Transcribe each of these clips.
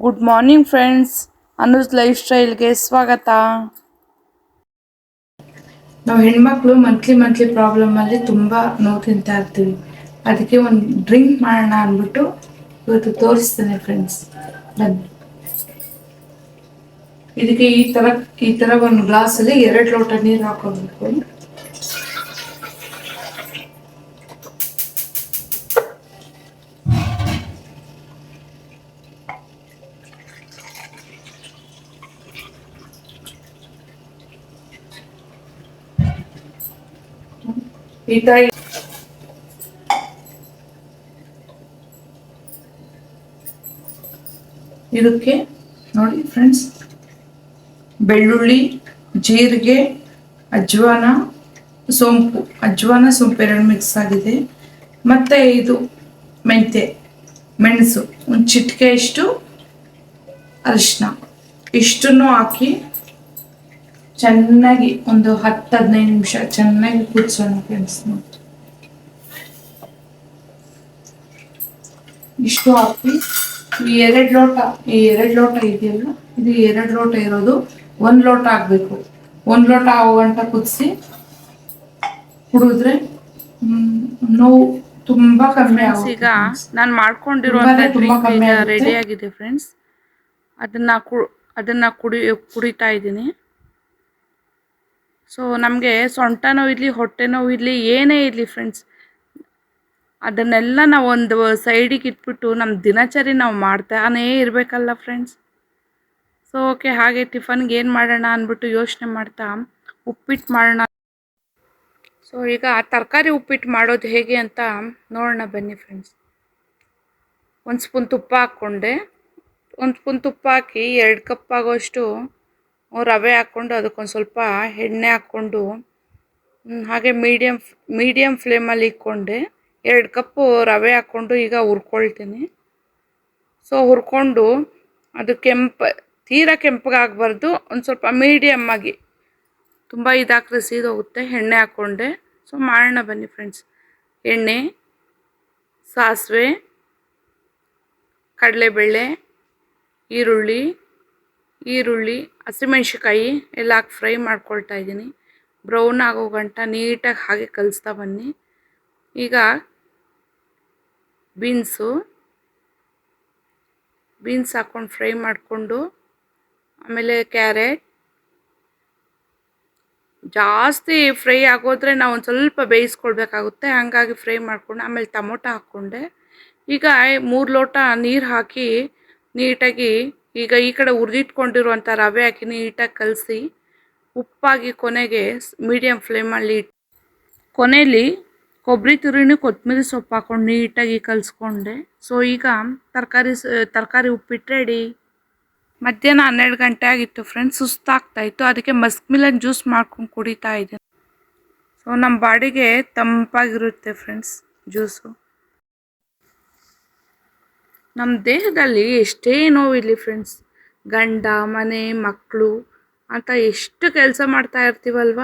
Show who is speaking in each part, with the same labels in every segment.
Speaker 1: Good morning friends, Anu's life ಸ್ಟೈಲ್ಗೆ ಸ್ವಾಗತ. ನಾವು ಹೆಣ್ಮಕ್ಳು ಮಂತ್ಲಿ ಪ್ರಾಬ್ಲಮಲ್ಲಿ ತುಂಬ ನೋವು ತಿಂತಾ ಇರ್ತೀವಿ. ಅದಕ್ಕೆ ಒಂದು ಡ್ರಿಂಕ್ ಮಾಡೋಣ ಅಂದ್ಬಿಟ್ಟು ಇವತ್ತು ತೋರಿಸ್ತೇನೆ ಫ್ರೆಂಡ್ಸ್. ಬನ್ನಿ. ಇದಕ್ಕೆ ಈ ಥರ ಒಂದು ಗ್ಲಾಸಲ್ಲಿ 2 ಲೋಟ ನೀರು ಹಾಕೋಬೇಕು. ಈ ತರ ಇದಕ್ಕೆ ನೋಡಿ ಫ್ರೆಂಡ್ಸ್, ಬೆಳ್ಳುಳ್ಳಿ, ಜೀರಿಗೆ, ಅಜ್ವಾನ, ಸೋಂಪು ಎರಡು ಮಿಕ್ಸ್ ಆಗಿದೆ. ಮತ್ತೆ ಇದು ಮೆಣಸು, ಒಂದು ಚಿಟಿಕೆ ಇಷ್ಟು ಅರಿಶಿನ, ಇಷ್ಟನ್ನು ಹಾಕಿ ಚೆನ್ನಾಗಿ ಒಂದು 10-15 ನಿಮಿಷ ಚೆನ್ನಾಗಿ ಕುದಿಸೋಣ ಫ್ರೆಂಡ್ಸ್. ಇಷ್ಟು ಹಾಕಿ ಈ 2 ಲೋಟ ಇದೆಯಲ್ಲ, ಇದು 2 ಲೋಟ ಇರೋದು 1 ಲೋಟ ಆಗ್ಬೇಕು. 1 ಲೋಟ ಆಗೋಗಂಟ ಕುದಿಸಿ ಕುಡಿದ್ರೆ ನೋವು ತುಂಬಾ ಕಮ್ಮಿ ಆಗುತ್ತೆ. ಈಗ ನಾನು ಮಾಡ್ಕೊಂಡಿರುವಂತ ಡ್ರಿಂಕ್ ಈಗ ರೆಡಿ ಆಗಿದೆ ಫ್ರೆಂಡ್ಸ್. ಅದನ್ನ ಕುಡಿತಾ ಇದ್ದೀನಿ. ಸೊ ನಮಗೆ ಸೊಂಟ ನೋವು ಇರಲಿ, ಹೊಟ್ಟೆ ನೋವು ಇರಲಿ, ಏನೇ ಇರಲಿ ಫ್ರೆಂಡ್ಸ್, ಅದನ್ನೆಲ್ಲ ನಾವು ಒಂದು ಸೈಡಿಗೆ ಇಟ್ಬಿಟ್ಟು ನಮ್ಮ ದಿನಚರಿ ನಾವು ಮಾಡ್ತಾನೇ ಇರಬೇಕಲ್ಲ ಫ್ರೆಂಡ್ಸ್. ಸೊ ಓಕೆ, ಹಾಗೆ ಟಿಫನ್ಗೆ ಏನು ಮಾಡೋಣ ಅಂದ್ಬಿಟ್ಟು ಯೋಚನೆ ಮಾಡ್ತಾ ಉಪ್ಪಿಟ್ಟು ಮಾಡೋಣ. ಸೊ ಈಗ ತರಕಾರಿ ಉಪ್ಪಿಟ್ಟು ಮಾಡೋದು ಹೇಗೆ ಅಂತ ನೋಡೋಣ ಬನ್ನಿ ಫ್ರೆಂಡ್ಸ್. 1 ಸ್ಪೂನ್ ತುಪ್ಪ ಹಾಕ್ಕೊಂಡೆ. 1 ಸ್ಪೂನ್ ತುಪ್ಪ ಹಾಕಿ 2 ಕಪ್ ಆಗೋಷ್ಟು ರವೆ ಹಾಕ್ಕೊಂಡು ಅದಕ್ಕೊಂದು ಸ್ವಲ್ಪ ಎಣ್ಣೆ ಹಾಕ್ಕೊಂಡು ಹಾಗೆ ಮೀಡಿಯಮ್ ಫ್ಲೇಮಲ್ಲಿ ಇಟ್ಕೊಂಡೆ. 2 ಕಪ್ಪು ರವೆ ಹಾಕ್ಕೊಂಡು ಈಗ ಹುರ್ಕೊಳ್ತೀನಿ. ಸೊ ಹುರ್ಕೊಂಡು ಅದು ತೀರಾ ಕೆಂಪಗಾಗಬಾರ್ದು, ಒಂದು ಸ್ವಲ್ಪ ಮೀಡಿಯಮ್ ಆಗಿ, ತುಂಬ ಇದಾಕ್ರೆ ಸೀದೋಗುತ್ತೆ. ಎಣ್ಣೆ ಹಾಕ್ಕೊಂಡೆ. ಸೊ ಮಾಡೋಣ ಬನ್ನಿ ಫ್ರೆಂಡ್ಸ್. ಎಣ್ಣೆ, ಸಾಸಿವೆ, ಕಡಲೆಬೇಳೆ, ಈರುಳ್ಳಿ, ಹಸಿಮೆಣ್ಸಿಕಾಯಿ ಎಲ್ಲ ಹಾಕಿ ಫ್ರೈ ಮಾಡ್ಕೊಳ್ತಾ ಇದ್ದೀನಿ. ಬ್ರೌನ್ ಆಗೋ ಗಂಟ ನೀಟಾಗಿ ಹಾಗೆ ಕಲಿಸ್ತಾ ಬನ್ನಿ. ಈಗ ಬೀನ್ಸ್ ಹಾಕ್ಕೊಂಡು ಫ್ರೈ ಮಾಡಿಕೊಂಡು, ಆಮೇಲೆ ಕ್ಯಾರೆಟ್ ಜಾಸ್ತಿ ಫ್ರೈ ಆಗೋದ್ರೆ ನಾವು ಒಂದು ಸ್ವಲ್ಪ ಬೇಯಿಸ್ಕೊಳ್ಬೇಕಾಗುತ್ತೆ. ಹಾಗಾಗಿ ಫ್ರೈ ಮಾಡ್ಕೊಂಡು ಆಮೇಲೆ ಟೊಮೊಟೊ ಹಾಕ್ಕೊಂಡೆ. ಈಗ 3 ಲೋಟ ನೀರು ಹಾಕಿ ನೀಟಾಗಿ ಈಗ ಈ ಕಡೆ ಹುರಿದಿಟ್ಕೊಂಡಿರುವಂಥ ರವೆ ಹಾಕಿ ನೀಟಾಗಿ ಕಲಸಿ, ಉಪ್ಪಾಗಿ ಕೊನೆಗೆ ಮೀಡಿಯಮ್ ಫ್ಲೇಮಲ್ಲಿ ಕೊನೆಯಲ್ಲಿ ಕೊಬ್ಬರಿ ತುರಿನೂ ಕೊತ್ತಂಬರಿ ಸೊಪ್ಪು ಹಾಕ್ಕೊಂಡು ನೀಟಾಗಿ ಕಲಿಸ್ಕೊಂಡೆ. ಸೊ ಈಗ ತರಕಾರಿ ಉಪ್ಪಿಟ್ಟು ರೆಡಿ. ಮಧ್ಯಾಹ್ನ 12 ಗಂಟೆ ಆಗಿತ್ತು ಫ್ರೆಂಡ್ಸ್. ಸುಸ್ತಾಗ್ತಾಯಿತ್ತು, ಅದಕ್ಕೆ ಮಸ್ಕ್ ಮಿಲನ್ ಜ್ಯೂಸ್ ಮಾಡ್ಕೊಂಡು ಕುಡಿತಾ ಇದ್ದೀನಿ. ಸೊ ನಮ್ಮ ಬಾಡಿಗೆ ತಂಪಾಗಿರುತ್ತೆ ಫ್ರೆಂಡ್ಸ್ ಜ್ಯೂಸು. ನಮ್ಮ ದೇಹದಲ್ಲಿ ಎಷ್ಟೇ ನೋವಿರಲಿ ಫ್ರೆಂಡ್ಸ್, ಗಂಡ, ಮನೆ, ಮಕ್ಕಳು ಅಂತ ಎಷ್ಟು ಕೆಲಸ ಮಾಡ್ತಾ ಇರ್ತೀವಲ್ವ,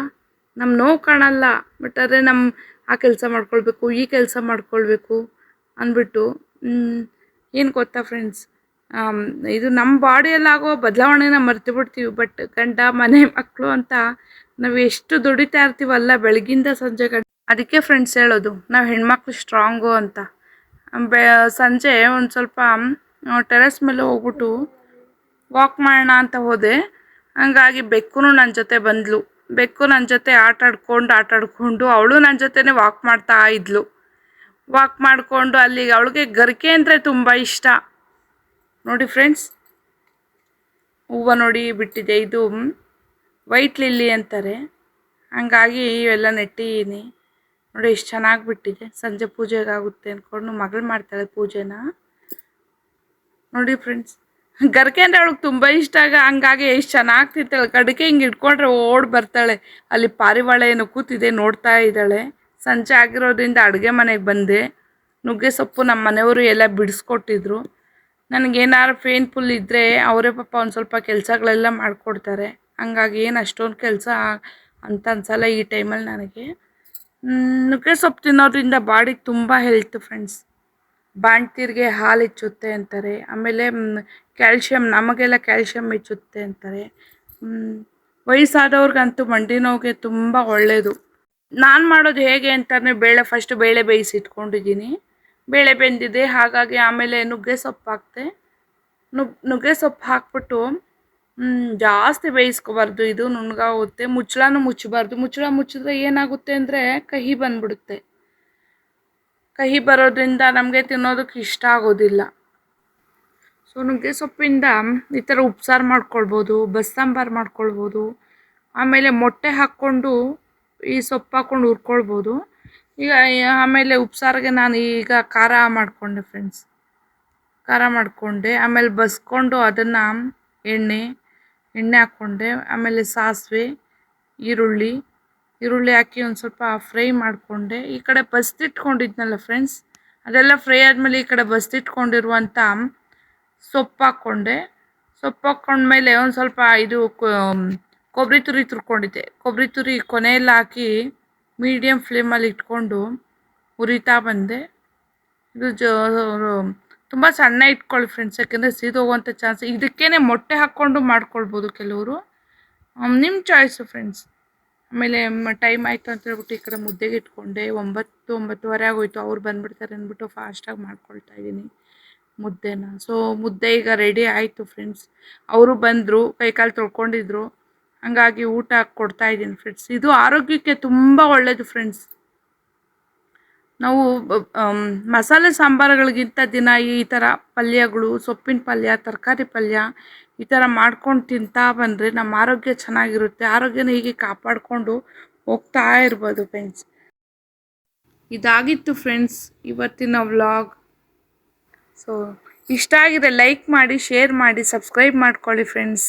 Speaker 1: ನಮ್ಮ ನೋವು ಕಾಣಲ್ಲ. ಬಟ್ ಆದರೆ ಆ ಕೆಲಸ ಮಾಡ್ಕೊಳ್ಬೇಕು, ಈ ಕೆಲಸ ಮಾಡ್ಕೊಳ್ಬೇಕು ಅಂದ್ಬಿಟ್ಟು ಏನು ಗೊತ್ತಾ ಫ್ರೆಂಡ್ಸ್, ಇದು ನಮ್ಮ ಬಾಡಿಯಲ್ಲಾಗೋ ಬದಲಾವಣೆನ ಮರ್ತು ಬಿಡ್ತೀವಿ. ಬಟ್ ಗಂಡ, ಮನೆ, ಮಕ್ಕಳು ಅಂತ ನಾವು ಎಷ್ಟು ದುಡಿತಾ ಇರ್ತೀವಲ್ಲ ಬೆಳಗಿಂದ ಸಂಜೆ ಅದಕ್ಕೆ ಫ್ರೆಂಡ್ಸ್ ಹೇಳೋದು ನಾವು ಹೆಣ್ಮಕ್ಳು ಸ್ಟ್ರಾಂಗು ಅಂತ. ಸಂಜೆ ಒಂದು ಸ್ವಲ್ಪ ಟೆರೆಸ್ ಮೇಲೆ ಹೋಗ್ಬಿಟ್ಟು ವಾಕ್ ಮಾಡೋಣ ಅಂತ ಹೋದೆ. ಹಂಗಾಗಿ ಬೆಕ್ಕು ನನ್ನ ಜೊತೆ ಬಂದಳು. ಬೆಕ್ಕು ನನ್ನ ಜೊತೆ ಆಟ ಆಡ್ಕೊಂಡು ಅವಳು ನನ್ನ ಜೊತೆನೇ ವಾಕ್ ಮಾಡ್ತಾ ಇದ್ಲು. ವಾಕ್ ಮಾಡಿಕೊಂಡು ಅಲ್ಲಿಗೆ ಅವಳಿಗೆ ಗರಿಕೆ ಅಂದರೆ ತುಂಬ ಇಷ್ಟ. ನೋಡಿ ಫ್ರೆಂಡ್ಸ್, ಹೂವು ನೋಡಿ ಬಿಟ್ಟಿದೆ. ಇದು ವೈಟ್ ಲಿಲ್ಲಿ ಅಂತಾರೆ. ಹಂಗಾಗಿ ಇವೆಲ್ಲ ನೆಟ್ಟಿದ್ದೀನಿ. ನೋಡಿ ಎಷ್ಟು ಚೆನ್ನಾಗಿ ಬಿಟ್ಟಿದೆ. ಸಂಜೆ ಪೂಜೆಗಾಗುತ್ತೆ ಅಂದ್ಕೊಂಡು ಮಗಳು ಮಾಡ್ತಾಳೆ ಪೂಜೆನ. ನೋಡಿ ಫ್ರೆಂಡ್ಸ್, ಗರಿಕೆ ಅಂದರೆ ಅವಳಿಗೆ ತುಂಬ ಇಷ್ಟ. ಹಂಗಾಗಿ ಎಷ್ಟು ಚೆನ್ನಾಗಿ ತಿಂತಾಳೆ. ಕಡಿಕೆ ಹಿಂಗೆ ಇಟ್ಕೊಂಡ್ರೆ ಓಡಿ ಬರ್ತಾಳೆ. ಅಲ್ಲಿ ಪಾರಿವಾಳ ಏನು ಕೂತಿದೆ ನೋಡ್ತಾ ಇದ್ದಾಳೆ. ಸಂಜೆ ಆಗಿರೋದ್ರಿಂದ ಅಡುಗೆ ಮನೆಗೆ ಬಂದೆ. ನುಗ್ಗೆ ಸೊಪ್ಪು ನಮ್ಮ ಮನೆಯವರು ಎಲ್ಲ ಬಿಡಿಸ್ಕೊಟ್ಟಿದ್ರು. ನನಗೇನಾದ್ರು ಪೇನ್ಫುಲ್ ಇದ್ದರೆ ಅವರೇ ಪಾಪ ಒಂದು ಸ್ವಲ್ಪ ಕೆಲಸಗಳೆಲ್ಲ ಮಾಡಿಕೊಡ್ತಾರೆ. ಹಂಗಾಗಿ ಏನು ಅಷ್ಟೊಂದು ಕೆಲಸ ಅಂತ ಅನ್ಸಲ್ಲ ಈ ಟೈಮಲ್ಲಿ ನನಗೆ. ನುಗ್ಗೆ ಸೊಪ್ಪು ತಿನ್ನೋದ್ರಿಂದ ಬಾಡಿಗೆ ತುಂಬ ಹೆಲ್ತ್ ಫ್ರೆಂಡ್ಸ್. ಬಾಣ್ತೀರಿಗೆ ಹಾಲು ಹೆಚ್ಚುತ್ತೆ ಅಂತಾರೆ. ಆಮೇಲೆ ಕ್ಯಾಲ್ಶಿಯಂ, ನಮಗೆಲ್ಲ ಕ್ಯಾಲ್ಶಿಯಂ ಹೆಚ್ಚುತ್ತೆ ಅಂತಾರೆ. ವಯಸ್ಸಾದವ್ರಿಗಂತೂ ಮಂಡಿ ನೋವಿಗೆ ತುಂಬ ಒಳ್ಳೆಯದು. ನಾನು ಮಾಡೋದು ಹೇಗೆ ಅಂತಂದರೆ, ಫಸ್ಟ್ ಬೇಳೆ ಬೇಯಿಸಿ ಇಟ್ಕೊಂಡಿದ್ದೀನಿ. ಬೇಳೆ ಬೆಂದಿದೆ, ಹಾಗಾಗಿ ಆಮೇಲೆ ನುಗ್ಗೆ ಸೊಪ್ಪು ಹಾಕ್ತೆ. ನುಗ್ಗೆ ಸೊಪ್ಪು ಹಾಕ್ಬಿಟ್ಟು ಜಾಸ್ತಿ ಬೇಯಿಸ್ಕೋಬಾರ್ದು, ಇದು ನುಣ್ಣಗಾಗುತ್ತೆ. ಮುಚ್ಚಳನೂ ಮುಚ್ಚಬಾರ್ದು. ಮುಚ್ಚಳ ಮುಚ್ಚಿದ್ರೆ ಏನಾಗುತ್ತೆ ಅಂದರೆ ಕಹಿ ಬಂದ್ಬಿಡುತ್ತೆ. ಕಹಿ ಬರೋದ್ರಿಂದ ನಮಗೆ ತಿನ್ನೋದಕ್ಕೆ ಇಷ್ಟ ಆಗೋದಿಲ್ಲ. ಸೊ ನುಗ್ಗೆ ಸೊಪ್ಪಿಂದ ಈ ಥರ ಉಪ್ಸಾರು ಮಾಡ್ಕೊಳ್ಬೋದು, ಬಸ್ಸಾಂಬಾರು ಮಾಡ್ಕೊಳ್ಬೋದು. ಆಮೇಲೆ ಮೊಟ್ಟೆ ಹಾಕ್ಕೊಂಡು ಈ ಸೊಪ್ಪು ಹಾಕ್ಕೊಂಡು ಹುರ್ಕೊಳ್ಬೋದು. ಈಗ ಆಮೇಲೆ ಉಪ್ಸಾರಿಗೆ ನಾನು ಈಗ ಖಾರ ಮಾಡಿಕೊಂಡೆ ಫ್ರೆಂಡ್ಸ್. ಖಾರ ಮಾಡಿಕೊಂಡೆ, ಆಮೇಲೆ ಬಸ್ಕೊಂಡು ಅದನ್ನು ಎಣ್ಣೆ ಹಾಕ್ಕೊಂಡೆ. ಆಮೇಲೆ ಸಾಸಿವೆ, ಈರುಳ್ಳಿ ಹಾಕಿ ಒಂದು ಸ್ವಲ್ಪ ಫ್ರೈ ಮಾಡಿಕೊಂಡೆ. ಈ ಕಡೆ ಬಸ್ತಿಟ್ಕೊಂಡಿದ್ನಲ್ಲ ಫ್ರೆಂಡ್ಸ್, ಅದೆಲ್ಲ ಫ್ರೈ ಆದಮೇಲೆ ಈ ಕಡೆ ಬಸ್ತಿಟ್ಕೊಂಡಿರುವಂಥ ಸೊಪ್ಪು ಹಾಕ್ಕೊಂಡೆ. ಸೊಪ್ಪು ಹಾಕ್ಕೊಂಡ್ಮೇಲೆ ಒಂದು ಸ್ವಲ್ಪ ಇದು ಕೊಬ್ಬರಿ ತುರಿ ತುರ್ಕೊಂಡಿದ್ದೆ. ಕೊಬ್ಬರಿ ತುರಿ ಕೊನೆಯಲ್ಲಿ ಹಾಕಿ ಮೀಡಿಯಮ್ ಫ್ಲೇಮಲ್ಲಿ ಇಟ್ಕೊಂಡು ಹುರಿತಾ ಬಂದೆ. ಇದು ತುಂಬ ಸಣ್ಣ ಇಟ್ಕೊಳ್ಳಿ ಫ್ರೆಂಡ್ಸ್, ಯಾಕೆಂದರೆ ಸೀದೋಗುವಂಥ ಚಾನ್ಸ್. ಇದಕ್ಕೇ ಮೊಟ್ಟೆ ಹಾಕ್ಕೊಂಡು ಮಾಡ್ಕೊಳ್ಬೋದು ಕೆಲವರು, ನಿಮ್ಮ ಚಾಯ್ಸು ಫ್ರೆಂಡ್ಸ್. ಆಮೇಲೆ ಟೈಮ್ ಆಯಿತು ಅಂತ ಹೇಳ್ಬಿಟ್ಟು ಈ ಕಡೆ ಮುದ್ದೆಗೆ ಇಟ್ಕೊಂಡೆ. 9-9:30 ಆಗೋಯ್ತು. ಅವ್ರು ಬಂದುಬಿಡ್ತಾರೆ ಅಂದ್ಬಿಟ್ಟು ಫಾಸ್ಟಾಗಿ ಮಾಡ್ಕೊಳ್ತಾ ಇದ್ದೀನಿ ಮುದ್ದೆನ. ಸೊ ಮುದ್ದೆ ಈಗ ರೆಡಿ ಆಯಿತು ಫ್ರೆಂಡ್ಸ್. ಅವರು ಬಂದರು, ಕೈಕಾಲು ತೊಳ್ಕೊಂಡಿದ್ರು, ಹಾಗಾಗಿ ಊಟ ಕೊಡ್ತಾಯಿದ್ದೀನಿ ಫ್ರೆಂಡ್ಸ್. ಇದು ಆರೋಗ್ಯಕ್ಕೆ ತುಂಬ ಒಳ್ಳೆಯದು ಫ್ರೆಂಡ್ಸ್. ನಾವು ಮಸಾಲೆ ಸಾಂಬಾರುಗಳಿಗಿಂತ ದಿನ ಈ ಥರ ಪಲ್ಯಗಳು, ಸೊಪ್ಪಿನ ಪಲ್ಯ, ತರಕಾರಿ ಪಲ್ಯ ಈ ಥರ ಮಾಡ್ಕೊಂಡು ತಿಂತಾ ಬಂದರೆ ನಮ್ಮ ಆರೋಗ್ಯ ಚೆನ್ನಾಗಿರುತ್ತೆ. ಆರೋಗ್ಯನ ಹೀಗೆ ಕಾಪಾಡಿಕೊಂಡು ಹೋಗ್ತಾ ಇರ್ಬೋದು ಫ್ರೆಂಡ್ಸ್. ಇದಾಗಿತ್ತು ಫ್ರೆಂಡ್ಸ್ ಇವತ್ತಿನ ವ್ಲಾಗ್. ಸೊ ಇಷ್ಟ ಆಗಿದೆ ಲೈಕ್ ಮಾಡಿ, ಶೇರ್ ಮಾಡಿ, ಸಬ್ಸ್ಕ್ರೈಬ್ ಮಾಡ್ಕೊಳ್ಳಿ ಫ್ರೆಂಡ್ಸ್.